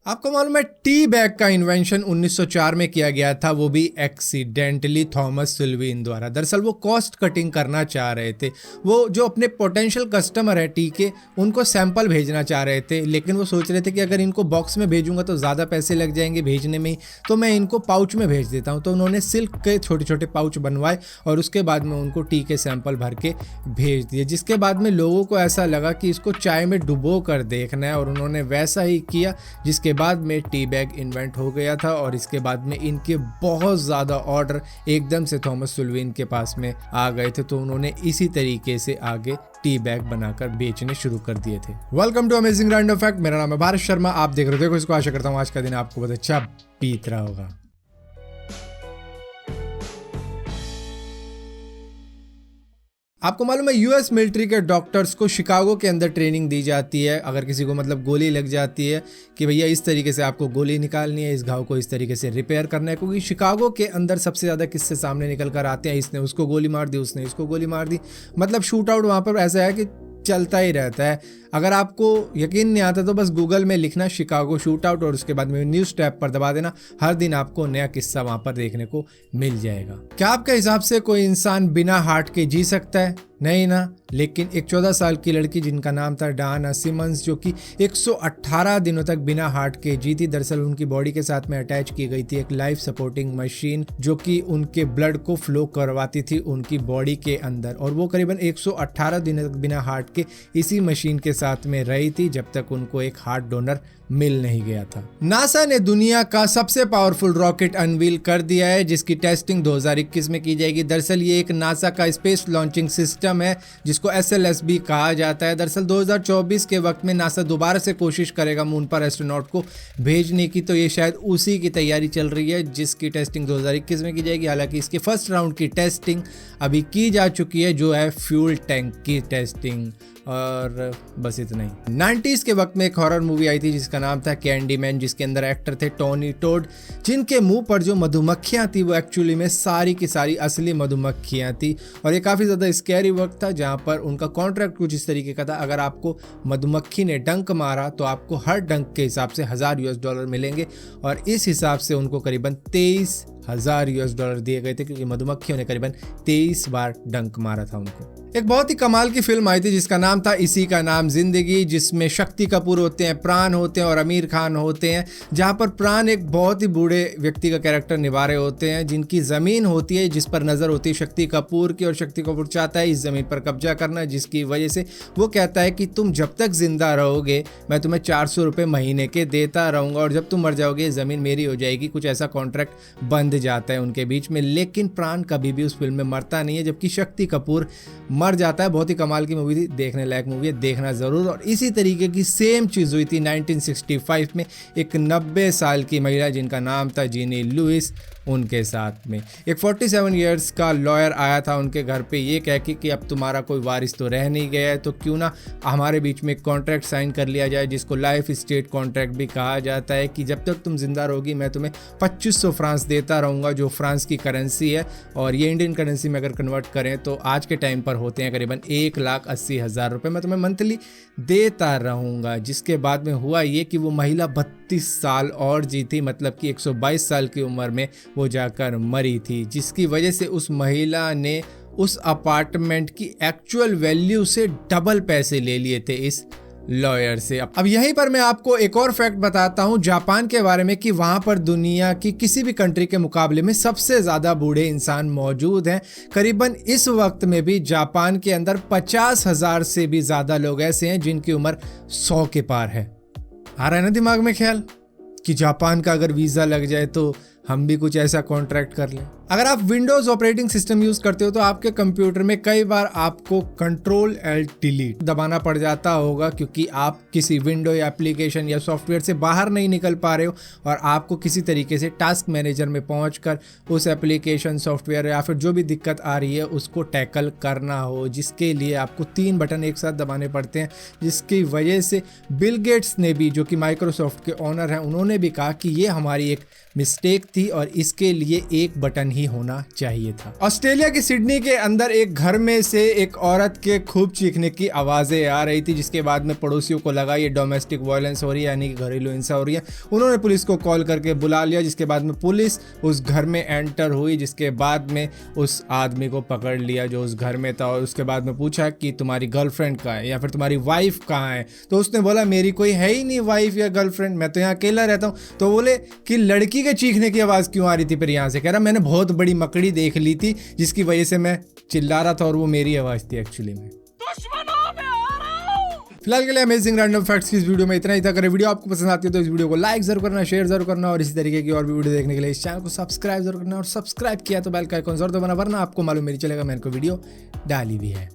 आपको मालूम है टी बैग का इन्वेंशन 1904 में किया गया था, वो भी एक्सीडेंटली थॉमस सुल्वीन द्वारा। दरअसल वो कॉस्ट कटिंग करना चाह रहे थे। वो जो अपने पोटेंशियल कस्टमर है टी के, उनको सैंपल भेजना चाह रहे थे, लेकिन वो सोच रहे थे कि अगर इनको बॉक्स में भेजूंगा तो ज़्यादा पैसे लग जाएंगे भेजने में ही, तो मैं इनको पाउच में भेज देता हूँ। तो उन्होंने सिल्क के छोटे छोटे पाउच बनवाए और उसके बाद में उनको टी के सैंपल भर के भेज दिए, जिसके बाद में लोगों को ऐसा लगा कि इसको चाय में डुबो कर देखना है और उन्होंने वैसा ही किया, जिसके बाद में टी बैग इन्वेंट हो गया था। और इसके बाद में इनके बहुत ज़्यादा ऑर्डर एकदम से थॉमस सुल्वीन के पास में आ गए थे, तो उन्होंने इसी तरीके से आगे टी बैग बनाकर बेचने शुरू कर दिए थे। Welcome to amazing random fact. मेरा नाम है भारत शर्मा, आप देख रहे हो इसको। आशा करता हूँ आज का दिन आपको बहुत अच्छा बीत रहा होगा। आपको मालूम है यूएस मिलिट्री के डॉक्टर्स को शिकागो के अंदर ट्रेनिंग दी जाती है। अगर किसी को मतलब गोली लग जाती है कि भैया इस तरीके से आपको गोली निकालनी है, इस घाव को इस तरीके से रिपेयर करना है, क्योंकि शिकागो के अंदर सबसे ज़्यादा किस्से सामने निकल कर आते हैं, इसने उसको गोली मार दी, उसने इसको गोली मार दी। मतलब शूट आउट वहाँ पर ऐसा है कि चलता ही रहता है। अगर आपको यकीन नहीं आता तो बस गूगल में लिखना शिकागो शूट आउट और उसके बाद में न्यूज़ टैब पर दबा देना। हर दिन आपको नया किस्सा वहाँ पर देखने को मिल जाएगा। क्या आपके हिसाब से कोई इंसान बिना हार्ट के जी सकता है? नहीं ना। लेकिन एक 14 साल की लड़की जिनका नाम था डाना सिमंस, जो कि 118 दिनों तक बिना हार्ट के जी थी। दरअसल उनकी बॉडी के साथ में अटैच की गई थी एक लाइफ सपोर्टिंग मशीन, जो कि उनके ब्लड को फ्लो करवाती थी उनकी बॉडी के अंदर, और वो करीबन 118 दिनों तक बिना हार्ट के इसी मशीन के साथ में रही थी जब तक उनको एक हार्ट डोनर मिल नहीं गया था। नासा ने दुनिया का सबसे पावरफुल रॉकेट अनवील कर दिया है, जिसकी टेस्टिंग 2021 में की जाएगी। दरअसल ये एक नासा का स्पेस लॉन्चिंग सिस्टम है जिसको SLS कहा जाता है। दरअसल 2024 के वक्त में नासा दोबारा से कोशिश करेगा मून पर एस्ट्रोनॉट को भेजने की, तो ये शायद उसी की तैयारी चल रही है जिसकी टेस्टिंग 2021 में की जाएगी। हालांकि इसके फर्स्ट राउंड की टेस्टिंग अभी की जा चुकी है, जो है फ्यूल टैंक की टेस्टिंग। और बस इतना ही। 90s के वक्त में एक हॉरर मूवी आई थी जिसका नाम था कैंडीमैन, जिसके अंदर एक्टर थे टोनी टोड, जिनके मुंह पर जो मधुमक्खियां थी वो एक्चुअली में सारी की सारी असली मधुमक्खियां थी। और ये काफ़ी ज़्यादा स्कैरी वक्त था, जहां पर उनका कॉन्ट्रैक्ट कुछ इस तरीके का था, अगर आपको मधुमक्खी ने डंक मारा तो आपको हर डंक के हिसाब से $1000 मिलेंगे। और इस हिसाब से उनको करीबन $23,000 दिए गए थे, क्योंकि मधुमक्खियों ने करीबन 23 बार डंक मारा था उनको। एक बहुत ही कमाल की फिल्म आई थी जिसका नाम था इसी का नाम जिंदगी, जिसमें शक्ति कपूर होते हैं, प्राण होते हैं और आमिर खान होते हैं। जहां पर प्राण एक बहुत ही बूढ़े व्यक्ति का कैरेक्टर निभा रहे होते हैं, जिनकी ज़मीन होती है जिस पर नज़र होती है शक्ति कपूर की, और शक्ति कपूर चाहता है इस ज़मीन पर कब्जा करना, जिसकी वजह से वो कहता है कि तुम जब तक जिंदा रहोगे मैं तुम्हें $400 महीने के देता रहूँगा, और जब तुम मर जाओगे ज़मीन मेरी हो जाएगी। कुछ ऐसा कॉन्ट्रैक्ट बंध जाता है उनके बीच में, लेकिन प्राण कभी भी उस फिल्म में मरता नहीं है, जबकि शक्ति कपूर मर जाता है। बहुत ही कमाल की मूवी थी, देखने लायक मूवी है, देखना जरूर। और इसी तरीके की सेम चीज हुई थी 1965 में एक 90 साल की महिला जिनका नाम था जीनी लुइस, उनके साथ में एक 47 इयर्स का लॉयर आया था उनके घर पे, ये कह के कि अब तुम्हारा कोई वारिस तो रह नहीं गया है, तो क्यों ना हमारे बीच में एक कॉन्ट्रैक्ट साइन कर लिया जाए, जिसको लाइफ स्टेट कॉन्ट्रैक्ट भी कहा जाता है, कि जब तक तुम जिंदा रहोगी मैं तुम्हें 2500 फ्रांस देता रहूँगा, जो फ्रांस की करेंसी है। और ये इंडियन करेंसी में अगर कन्वर्ट करें तो आज के टाइम पर होते हैं करीबन 1,80,000 मैं तुम्हें मंथली देता रहूँगा। जिसके बाद में हुआ ये कि वो महिला 32 साल और जी थी, मतलब कि 122 साल की उम्र में वो जाकर मरी थी, जिसकी वजह से उस महिला ने उस अपार्टमेंट की एक्चुअल वैल्यू से डबल पैसे ले लिए थे इस लॉयर से। अब यहीं पर मैं आपको एक और फैक्ट बताता हूं जापान के बारे में, कि वहां पर दुनिया की किसी भी कंट्री के मुकाबले में सबसे ज्यादा बूढ़े इंसान मौजूद हैं। करीबन इस वक्त में भी जापान के अंदर 50,000 से भी ज्यादा लोग ऐसे हैं जिनकी उम्र 100 के पार है। आ रहा है ना दिमाग में ख्याल कि जापान का अगर वीजा लग जाए तो हम भी कुछ ऐसा कॉन्ट्रैक्ट कर लें। अगर आप विंडोज ऑपरेटिंग सिस्टम यूज करते हो तो आपके कंप्यूटर में कई बार आपको Ctrl+Alt+Delete दबाना पड़ जाता होगा, क्योंकि आप किसी विंडो या एप्लीकेशन या सॉफ्टवेयर से बाहर नहीं निकल पा रहे हो और आपको किसी तरीके से टास्क मैनेजर में पहुंचकर उस एप्लीकेशन, सॉफ्टवेयर या फिर जो भी दिक्कत आ रही है उसको टैकल करना हो, जिसके लिए आपको 3 बटन एक साथ दबाने पड़ते हैं। जिसकी वजह से बिल गेट्स ने भी, जो कि माइक्रोसॉफ्ट के ओनर हैं, उन्होंने भी कहा कि ये हमारी एक मिस्टेक थी और इसके लिए एक बटन ही नहीं होना चाहिए था। ऑस्ट्रेलिया की सिडनी के अंदर एक घर में से एक औरत के खूब चीखने की आवाजें आ रही थी, जिसके बाद में पड़ोसियों को लगा ये डोमेस्टिक वायलेंस हो रही है, यानी कि घरेलू हिंसा हो रही है। उन्होंने पुलिस को कॉल करके बुला लिया, जिसके बाद में पुलिस उस घर में एंटर हुई, जिसके बाद में उस आदमी को पकड़ लिया जो उस घर में था, और उसके बाद में पूछा कि तुम्हारी गर्लफ्रेंड कहाँ है या फिर तुम्हारी वाइफ कहाँ है। तो उसने बोला मेरी कोई है ही नहीं वाइफ या गर्लफ्रेंड, मैं तो यहाँ अकेला रहता हूँ। तो बोले कि लड़की के चीखने की आवाज़ क्यों आ रही थी फिर यहाँ से? कह रहा मैंने बहुत बड़ी मकड़ी देख ली थी जिसकी वजह से मैं चिल्ला रहा था और वो मेरी आवाज़ थी एक्चुअली में। फिलहाल के लिए अमेजिंग रैंडम फैक्ट्स की इस वीडियो में इतना ही था। अगर वीडियो आपको पसंद आती है तो इस वीडियो को लाइक जरूर करना, शेयर जरूर करना, और इसी तरीके की और भी वीडियो देखने के लिए इस चैनल को सब्सक्राइब जरूर करना, और सब्सक्राइब किया तो बेल का आइकॉन जरूर दबाना, वरना आपको मालूम मेरी चलेगा मैंने को वीडियो डाली भी है।